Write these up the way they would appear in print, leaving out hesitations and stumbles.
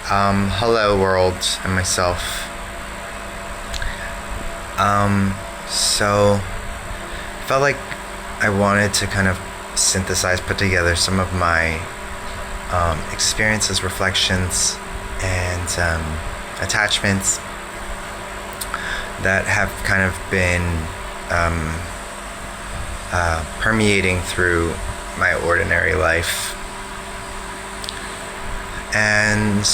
Hello world and myself. So felt like I wanted to kind of synthesize, put together some of my experiences, reflections, and attachments that have kind of been permeating through my ordinary life. And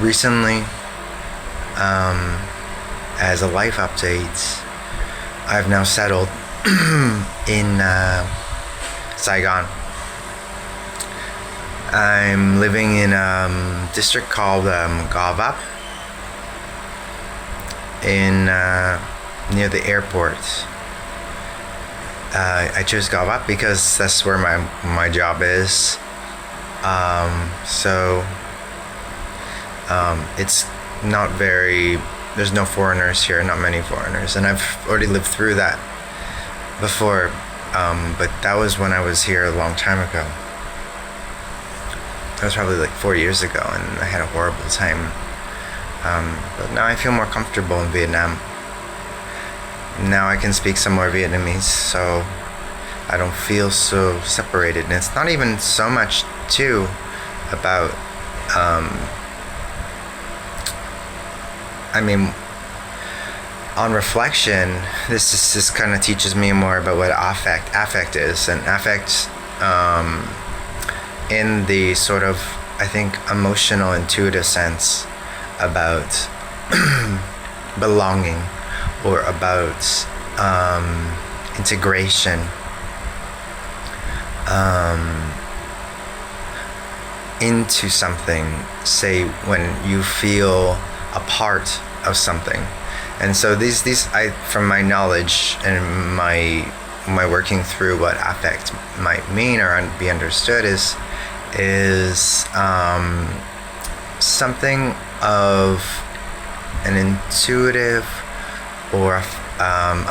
recently, as a life update, I've now settled in Saigon. I'm living in a district called Gavap in near the airport. I chose Gavap because that's where my job is. It's not very, there's no foreigners here, not many foreigners, and I've already lived through that before, but that was when I was here a long time ago. That was probably like 4 years ago, and I had a horrible time. But now I feel more comfortable in Vietnam. Now I can speak some more Vietnamese, so I don't feel so separated. And it's not even so much too about on reflection, this kind of teaches me more about what affect is. And affect in the sort of, I think, emotional, intuitive sense about belonging, or about integration, into something, say when you feel a part of something. And so these from my knowledge and my working through what affect might mean or be understood is something of an intuitive or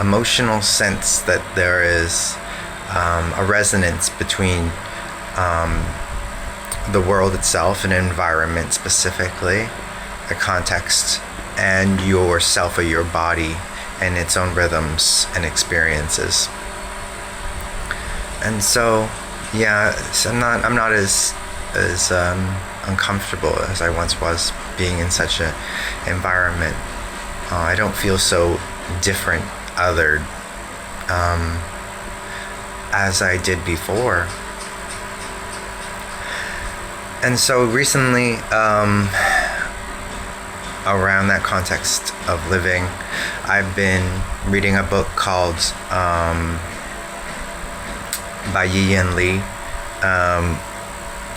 emotional sense that there is a resonance between the world itself, an environment specifically, a context, and yourself or your body and its own rhythms and experiences. And so, yeah, so I'm not as uncomfortable as I once was being in such an environment. I don't feel so different, othered, as I did before. And so recently, around that context of living, I've been reading a book called by Yiyun,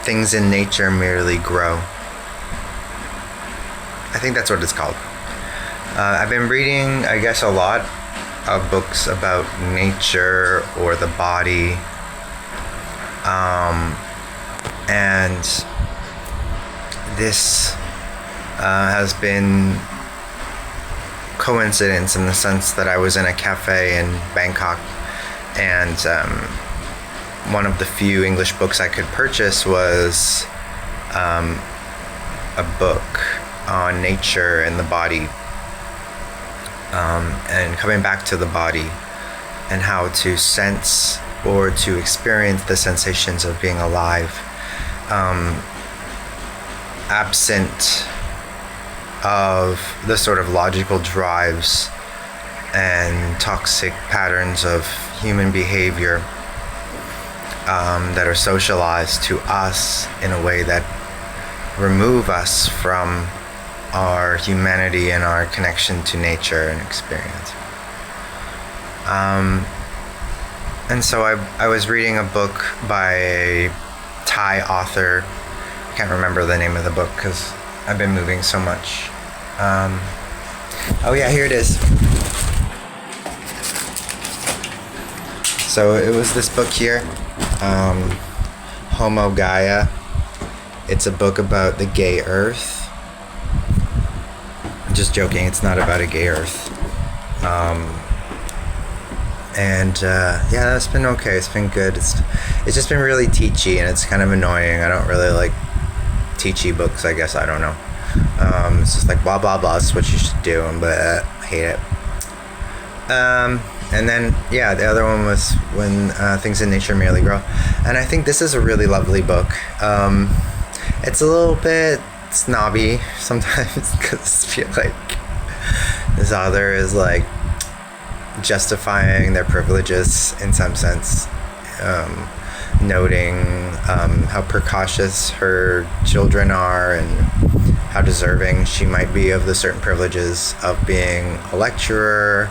Things in Nature Merely Grow. I think that's what it's called. I've been reading, I guess, a lot of books about nature or the body, and this has been coincidence in the sense that I was in a cafe in Bangkok, and one of the few English books I could purchase was a book on nature and the body, and coming back to the body and how to sense or to experience the sensations of being alive, absent of the sort of logical drives and toxic patterns of human behavior that are socialized to us in a way that remove us from our humanity and our connection to nature and experience. And so I was reading a book by a Thai author. I can't remember the name of the book because I've been moving so much. Oh yeah, here it is. So it was this book here, Homo Gaia. It's a book about the gay earth. I'm just joking, it's not about a gay earth. Yeah, it's been okay. It's been good. It's just been really teachy, and it's kind of annoying. I don't really like teachy books, I guess. I don't know. It's just like blah blah blah. It's what you should do, but I hate it. And then the other one was When Things in Nature Merely Grow, and I think this is a really lovely book. It's a little bit snobby sometimes because I feel like this author is like justifying their privileges in some sense, noting how precautious her children are and how deserving she might be of the certain privileges of being a lecturer,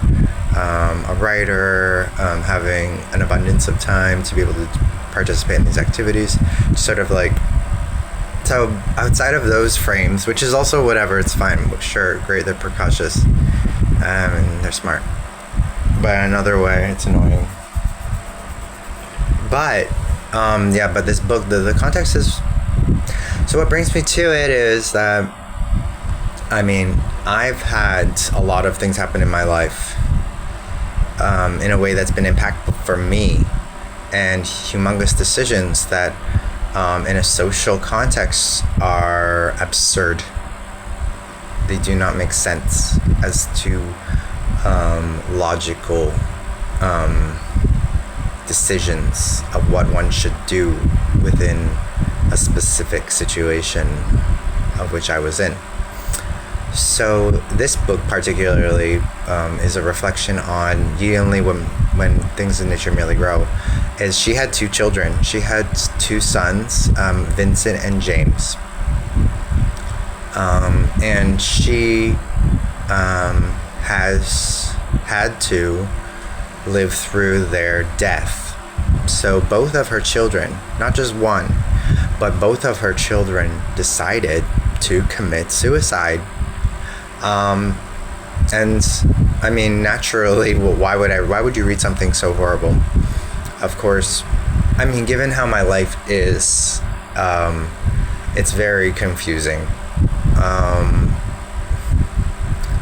a writer, having an abundance of time to be able to participate in these activities. Sort of like, so outside of those frames, which is also whatever, it's fine, sure, great, they're precautious, and they're smart. But in another way, it's annoying. But, but this book, the context is... So what brings me to it is that, I mean, I've had a lot of things happen in my life in a way that's been impactful for me, and humongous decisions that in a social context are absurd. They do not make sense as to logical decisions of what one should do within a specific situation of which I was in. So this book particularly is a reflection on Yiyun when Things in Nature Merely Grow. Is she had 2 children. She had 2 sons, Vincent and James. And she has had to live through their death. So both of her children, not just one, but both of her children decided to commit suicide. And I mean, naturally, why would you read something so horrible? Of course, I mean, given how my life is, it's very confusing.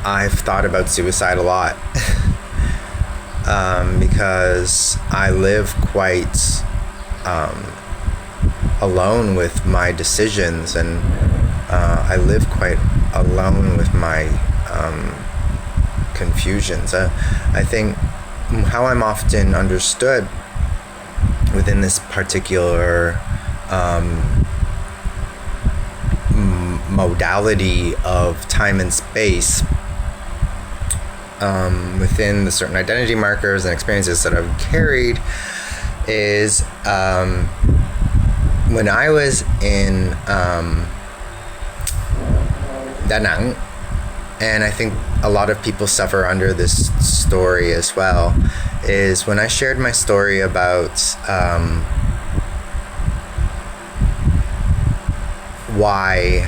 I've thought about suicide a lot because I live quite alone with my decisions, and I live quite alone with my confusions. I think how I'm often understood within this particular modality of time and space, within the certain identity markers and experiences that I've carried, is when I was in Da Nang, and I think a lot of people suffer under this story as well, is when I shared my story about why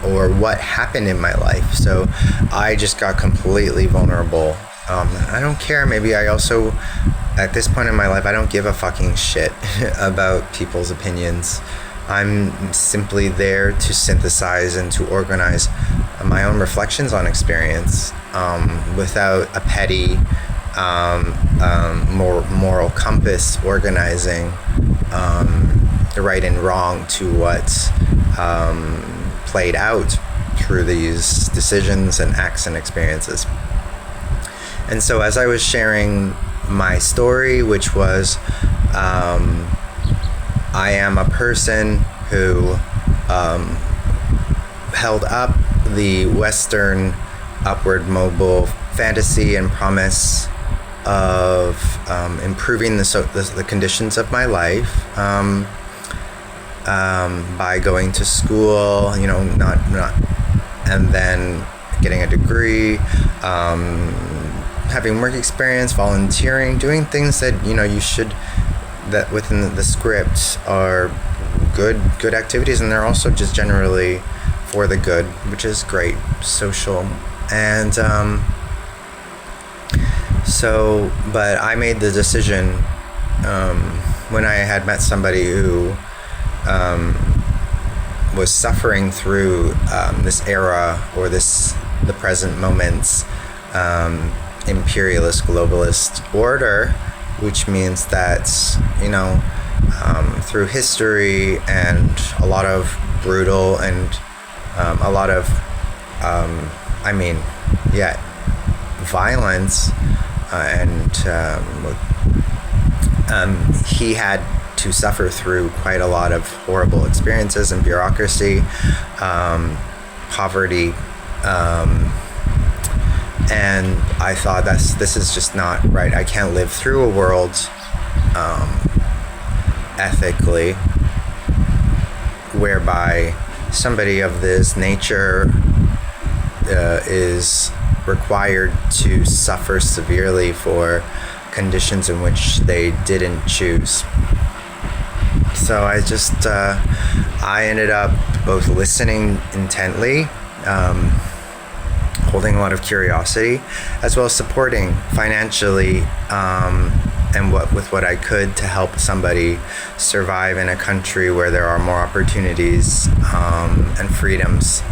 or what happened in my life. So I just got completely vulnerable. I don't care. Maybe I also, at this point in my life, I don't give a fucking shit about people's opinions. I'm simply there to synthesize and to organize my own reflections on experience, without a petty moral compass organizing the right and wrong to what played out through these decisions and acts and experiences. And so as I was sharing my story, which was I am a person who held up the Western upward mobile fantasy and promise of improving the conditions of my life by going to school, not and then getting a degree, having work experience, volunteering, doing things that you should, that within the script are good activities, and they're also just generally for the good, which is great, social. And but I made the decision when I had met somebody who was suffering through this era, or the present moment's imperialist globalist order, which means that through history and a lot of brutal and a lot of, violence, and he had to suffer through quite a lot of horrible experiences and bureaucracy, poverty, and I thought this is just not right. I can't live through a world ethically whereby somebody of this nature is required to suffer severely for conditions in which they didn't choose. So I ended up both listening intently, holding a lot of curiosity, as well as supporting financially, and with what I could to help somebody survive in a country where there are more opportunities and freedoms,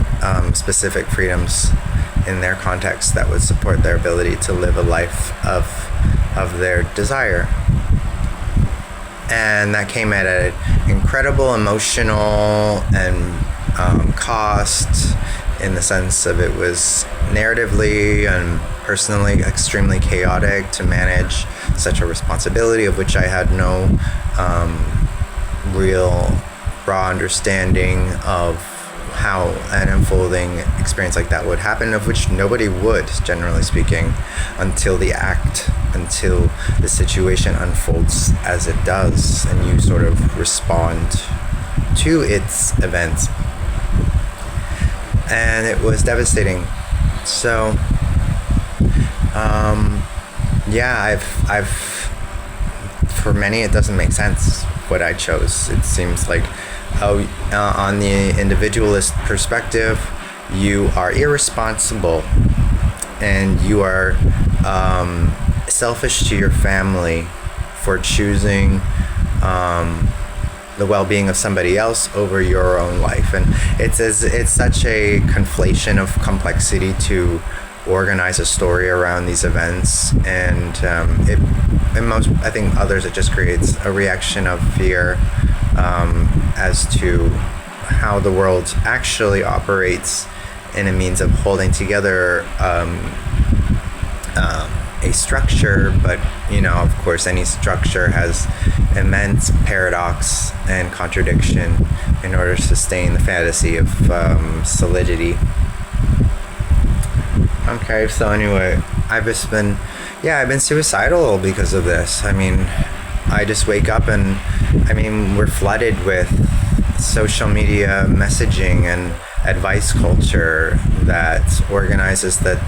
specific freedoms in their context that would support their ability to live a life of their desire. And that came at an incredible emotional and cost, in the sense of it was narratively and personally extremely chaotic to manage such a responsibility of which I had no real raw understanding of how an unfolding experience like that would happen, of which nobody would, generally speaking, until the situation unfolds as it does, and you sort of respond to its events. And it was devastating. So, I've for many it doesn't make sense what I chose. It seems like, on the individualist perspective, you are irresponsible and you are selfish to your family for choosing the well-being of somebody else over your own life. And it's such a conflation of complexity to organize a story around these events, and in most, I think, others, it just creates a reaction of fear as to how the world actually operates in a means of holding together a structure. But of course, any structure has immense paradox and contradiction in order to sustain the fantasy of solidity. Okay, so anyway, I've been suicidal because of this. I mean, I just wake up and, we're flooded with social media messaging and advice culture that organizes that,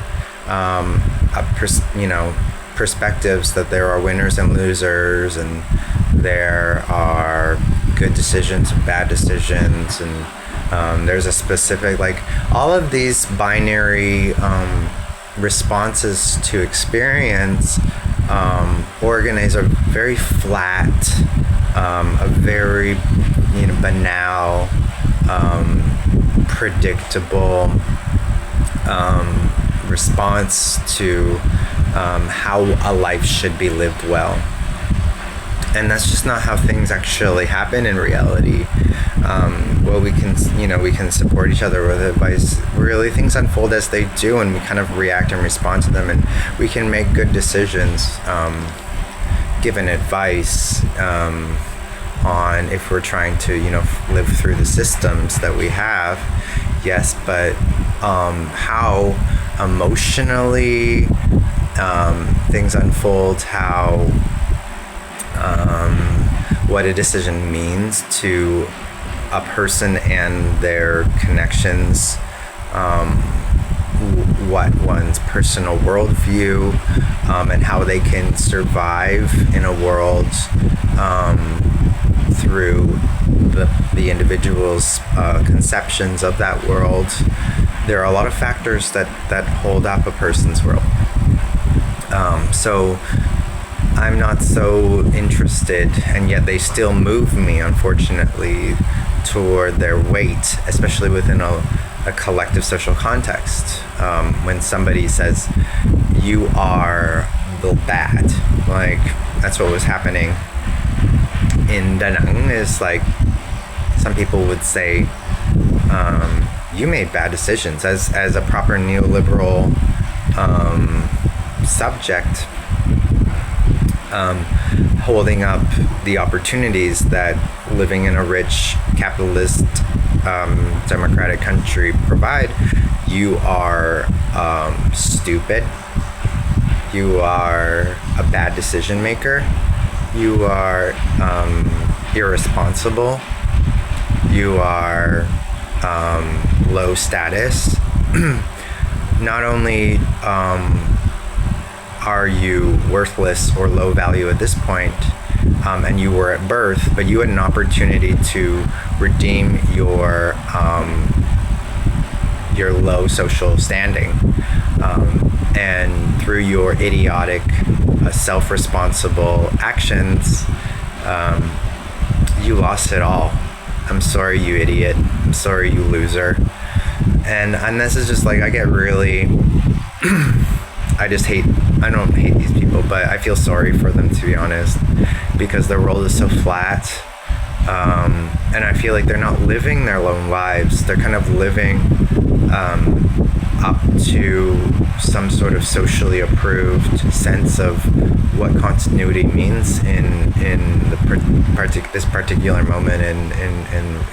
perspectives that there are winners and losers, and there are good decisions and bad decisions, and there's a specific, all of these binary responses to experience organize a very flat, a very banal, predictable response to how a life should be lived well. And that's just not how things actually happen in reality. We can support each other with advice. Really, things unfold as they do, and we kind of react and respond to them, and we can make good decisions given advice on if we're trying to live through the systems that we have. Yes, but how emotionally things unfold, how what a decision means to a person and their connections, what one's personal worldview, and how they can survive in a world through the individual's conceptions of that world. There are a lot of factors that hold up a person's world. So I'm not so interested, and yet they still move me, unfortunately, toward their weight, especially within a collective social context. When somebody says, you are the bad, that's what was happening in Da Nang is like, some people would say, you made bad decisions as a proper neoliberal subject, holding up the opportunities that living in a rich capitalist democratic country provide. You are stupid. You are a bad decision maker. You are irresponsible. You are low status. Not only are you worthless or low value at this point, and you were at birth, but you had an opportunity to redeem your low social standing, and through your idiotic, self-responsible actions, you lost it all. I'm sorry, you idiot. I'm sorry, you loser. And this is just like, I get really I don't hate these people, but I feel sorry for them, to be honest, because their world is so flat. And I feel like they're not living their own lives. They're kind of living up to some sort of socially approved sense of what continuity means in this particular moment in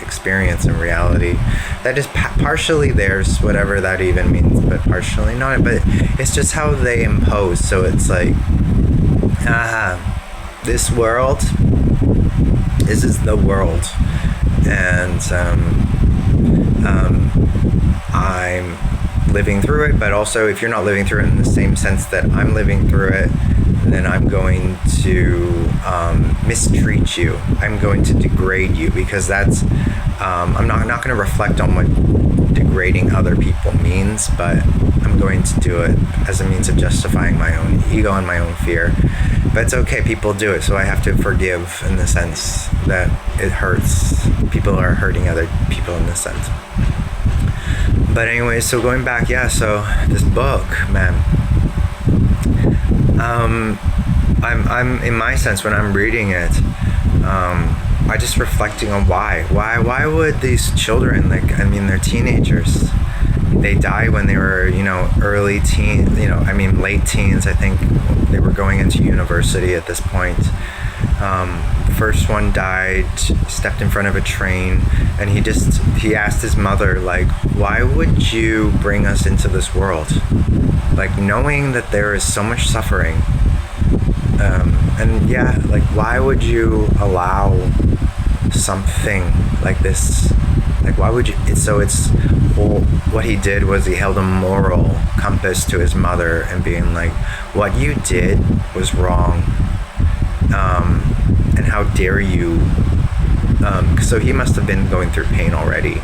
experience and reality. That is partially theirs, whatever that even means, but partially not. But it's just how they impose. So it's like, this is the world, and I'm living through it. But also, if you're not living through it in the same sense that I'm living through it, then I'm going to mistreat you. I'm going to degrade you, because that's I'm not going to reflect on what degrading other people means, but I'm going to do it as a means of justifying my own ego and my own fear. But it's okay, people do it, so I have to forgive in the sense that it hurts. People are hurting other people in this sense. But anyway, so going back, so this book, man, I'm in my sense, when I'm reading it, I just reflecting on why would these children, they're teenagers, they died when they were, early teen, late teens. I think they were going into university at this point. First one died, stepped in front of a train, and he asked his mother, like, why would you bring us into this world? Like, knowing that there is so much suffering. Why would you allow something like this? Like, why would you? What he did was he held a moral compass to his mother and being like, what you did was wrong. And how dare you? So he must have been going through pain already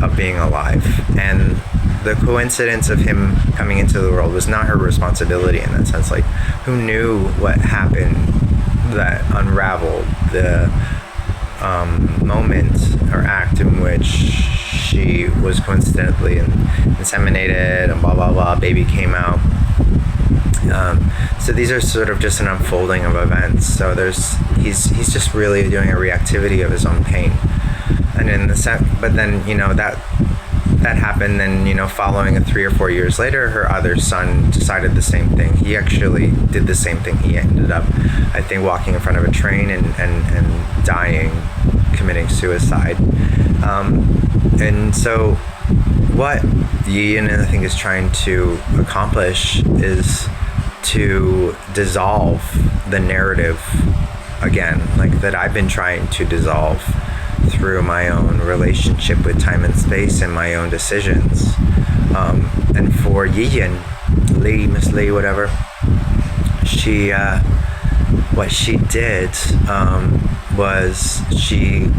of being alive. And the coincidence of him coming into the world was not her responsibility in that sense. Like, who knew what happened that unraveled the moment or act in which she was coincidentally inseminated and blah, blah, blah, baby came out. So these are sort of just an unfolding of events. So he's just really doing a reactivity of his own pain. And but then, that happened, and following 3 or 4 years later, her other son decided the same thing. He actually did the same thing. He ended up, I think, walking in front of a train and dying, committing suicide. And so what Yiyun, I think, is trying to accomplish is to dissolve the narrative again, like that I've been trying to dissolve through my own relationship with time and space and my own decisions. And for Yiyun, Miss Lee, whatever, what she did was she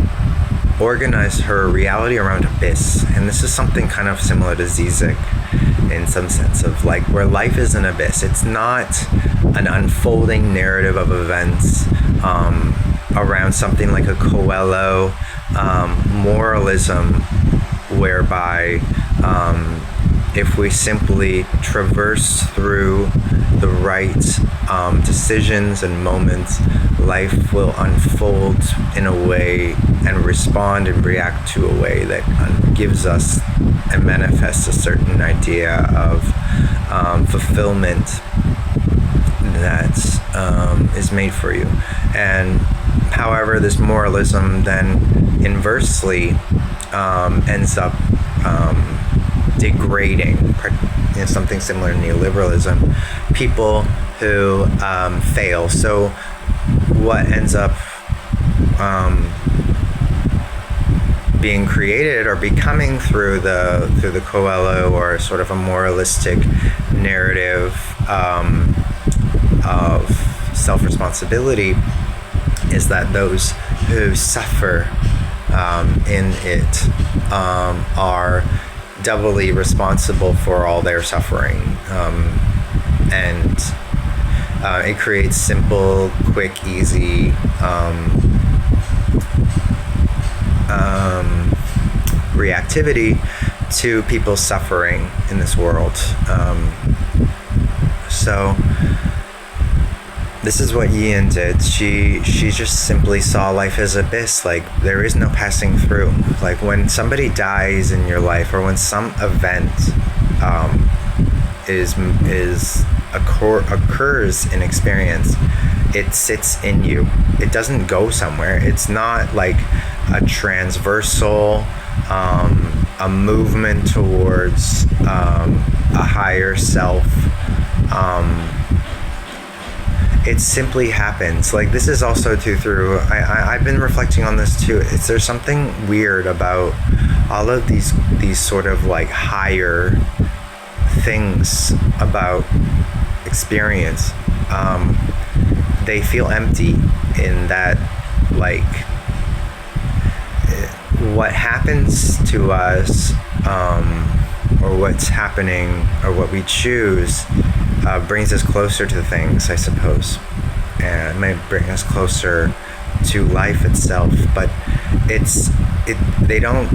organized her reality around abyss. And this is something kind of similar to Zizek in some sense of like where life is an abyss. It's not an unfolding narrative of events around something like a Coelho moralism whereby if we simply traverse through the right decisions and moments, life will unfold in a way and respond and react to a way that gives us and manifests a certain idea of fulfillment that is made for you. And however, this moralism then inversely ends up degrading, something similar to neoliberalism, people who fail. So what ends up being created or becoming through the Coelho, or sort of a moralistic narrative of self-responsibility, is that those who suffer in it are doubly responsible for all their suffering, and it creates simple, quick, easy reactivity to people's suffering in this world. So this is what Yiyun did. She just simply saw life as abyss. Like, there is no passing through. Like, when somebody dies in your life, or when some event occurs in experience, it sits in you. It doesn't go somewhere. It's not like a transversal a movement towards a higher self. It simply happens. Like, this is also too through, I've been reflecting on this too. There's something weird about all of these sort of like higher things about experience. They feel empty in that, like, what happens to us, or what's happening, or what we choose, brings us closer to things, I suppose, and it might bring us closer to life itself. But they don't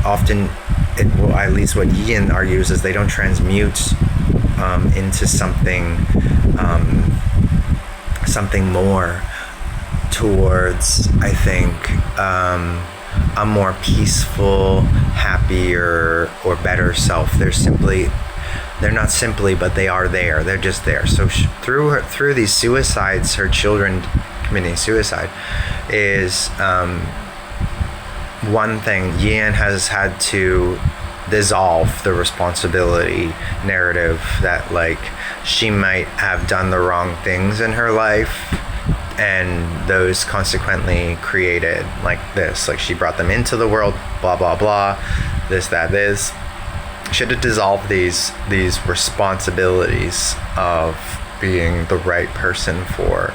often. Well, at least what Yiyun argues is they don't transmute into something more towards, I think, a more peaceful, happier, or better self. They're not simply, but they are there. They're just there. So through these suicides, her children committing suicide is one thing. Yiyun has had to dissolve the responsibility narrative that, like, she might have done the wrong things in her life, and those consequently created like this. Like, she brought them into the world, blah blah blah, this, that, this. Should have dissolved these responsibilities of being the right person for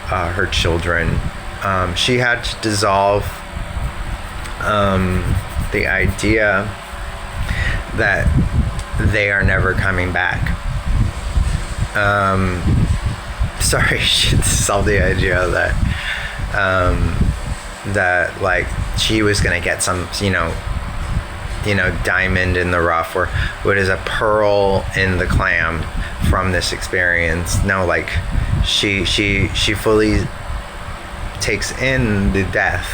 her children. She had to dissolve the idea that they are never coming back. She dissolved the idea that like she was gonna get some, diamond in the rough, or what is a pearl in the clam from this experience. No, like she fully takes in the death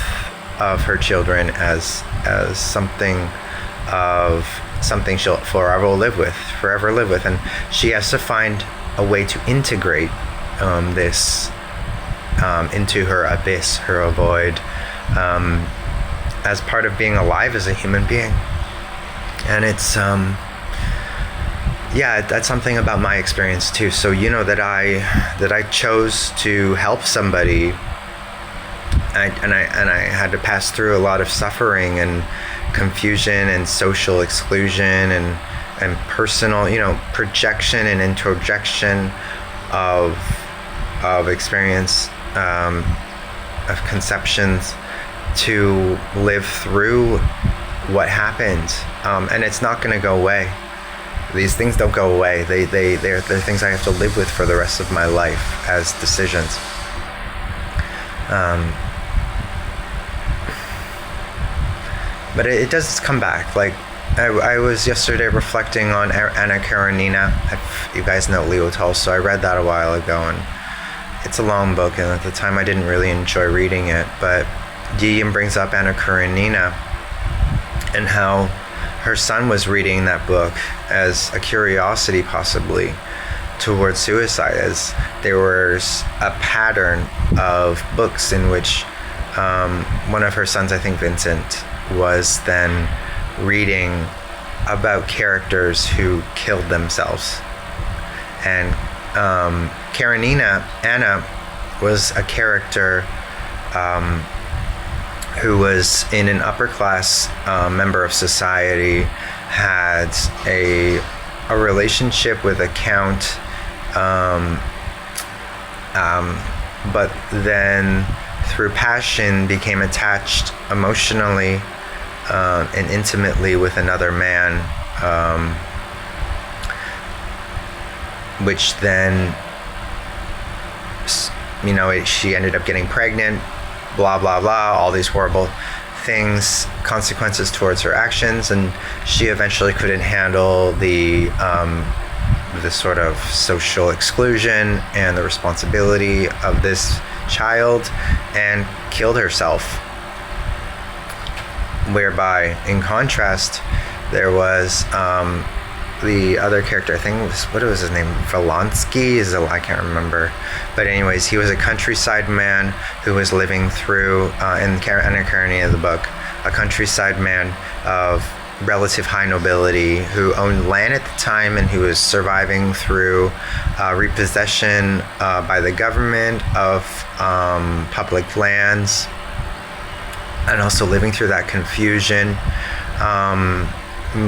of her children as something she'll forever live with, and she has to find a way to integrate this into her abyss, her void, as part of being alive as a human being. And it's that's something about my experience too. So that I chose to help somebody, and I had to pass through a lot of suffering and confusion and social exclusion and personal, projection and introjection of experience, of conceptions, to live through what happened, and it's not going to go away. These things don't go away. They're things I have to live with for the rest of my life as decisions. But it does come back. Like, I was yesterday reflecting on Anna Karenina. If you guys know Leo Tolstoy, I read that a while ago, and it's a long book, and at the time I didn't really enjoy reading it, but Yiyun brings up Anna Karenina and how her son was reading that book as a curiosity, possibly, towards suicide, as there was a pattern of books in which one of her sons, I think Vincent, was then reading about characters who killed themselves. And Karenina, Anna, was a character who was in an upper class member of society, had a relationship with a count, but then through passion became attached emotionally and intimately with another man, which then, she ended up getting pregnant, blah, blah, blah, all these horrible things, consequences towards her actions, and she eventually couldn't handle the sort of social exclusion and the responsibility of this child and killed herself. Whereby, in contrast, there was the other character, I think what was his name? Volansky? I can't remember. But anyways, he was a countryside man who was living through, in Anna Karenina, the book, a countryside man of relative high nobility who owned land at the time and who was surviving through repossession by the government of public lands, and also living through that confusion,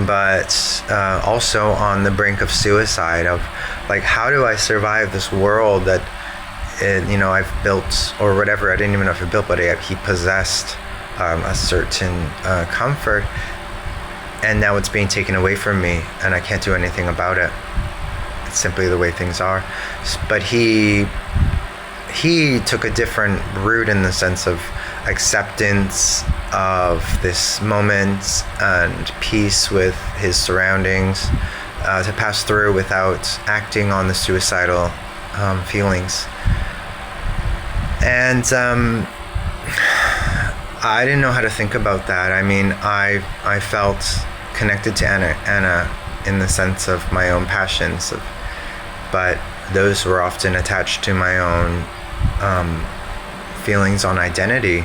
but also on the brink of suicide, of like, how do I survive this world that I've built, or whatever, I didn't even know if I built, but he possessed a certain comfort, and now it's being taken away from me and I can't do anything about it. It's simply the way things are. But he took a different route in the sense of acceptance of this moment and peace with his surroundings, to pass through without acting on the suicidal feelings. And I didn't know how to think about that. I mean, I felt connected to Anna in the sense of my own passions, but those were often attached to my own feelings on identity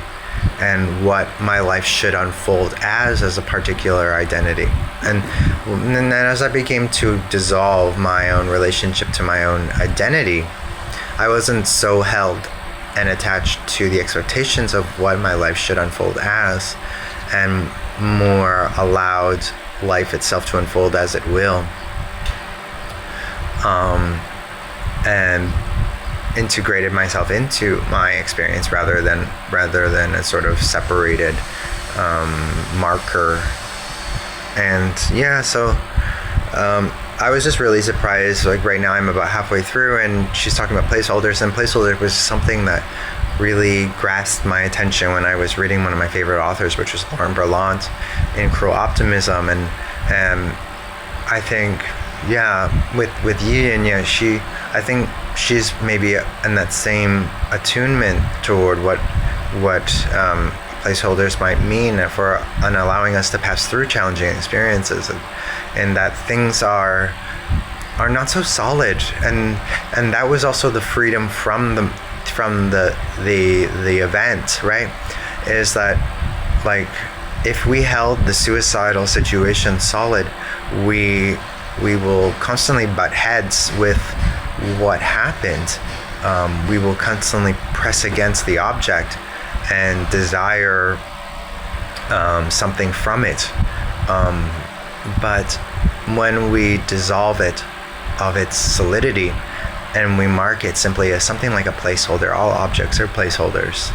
and what my life should unfold as a particular identity. And then as I began to dissolve my own relationship to my own identity, I wasn't so held and attached to the expectations of what my life should unfold as, and more allowed life itself to unfold as it will, and integrated myself into my experience rather than a sort of separated marker. And so I was just really surprised. Like, right now I'm about halfway through, and she's talking about placeholders, and placeholder was something that really grasped my attention when I was reading one of my favorite authors, which was Lauren Berlant in Cruel Optimism. And I think, with Yiyun, I think she's maybe in that same attunement toward what placeholders might mean for allowing us to pass through challenging experiences, and that things are not so solid, and that was also the freedom from the event, right? Is that, like, if we held the suicidal situation solid, we will constantly butt heads with what happened. We will constantly press against the object and desire something from it. But when we dissolve it of its solidity and we mark it simply as something like a placeholder, all objects are placeholders,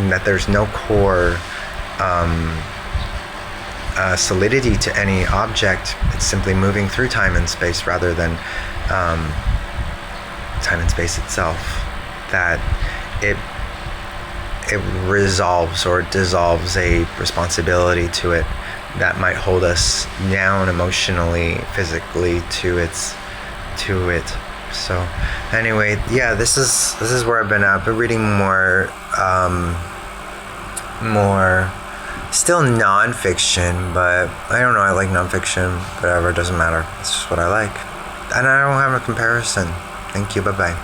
that there's no core solidity to any object. It's simply moving through time and space rather than time and space itself, that it resolves or dissolves a responsibility to it that might hold us down emotionally, physically to it. So anyway, yeah, this is where I've been at. I've been reading more still nonfiction, but I don't know, I like nonfiction, whatever, it doesn't matter. It's just what I like. And I don't have a comparison. Thank you, bye-bye.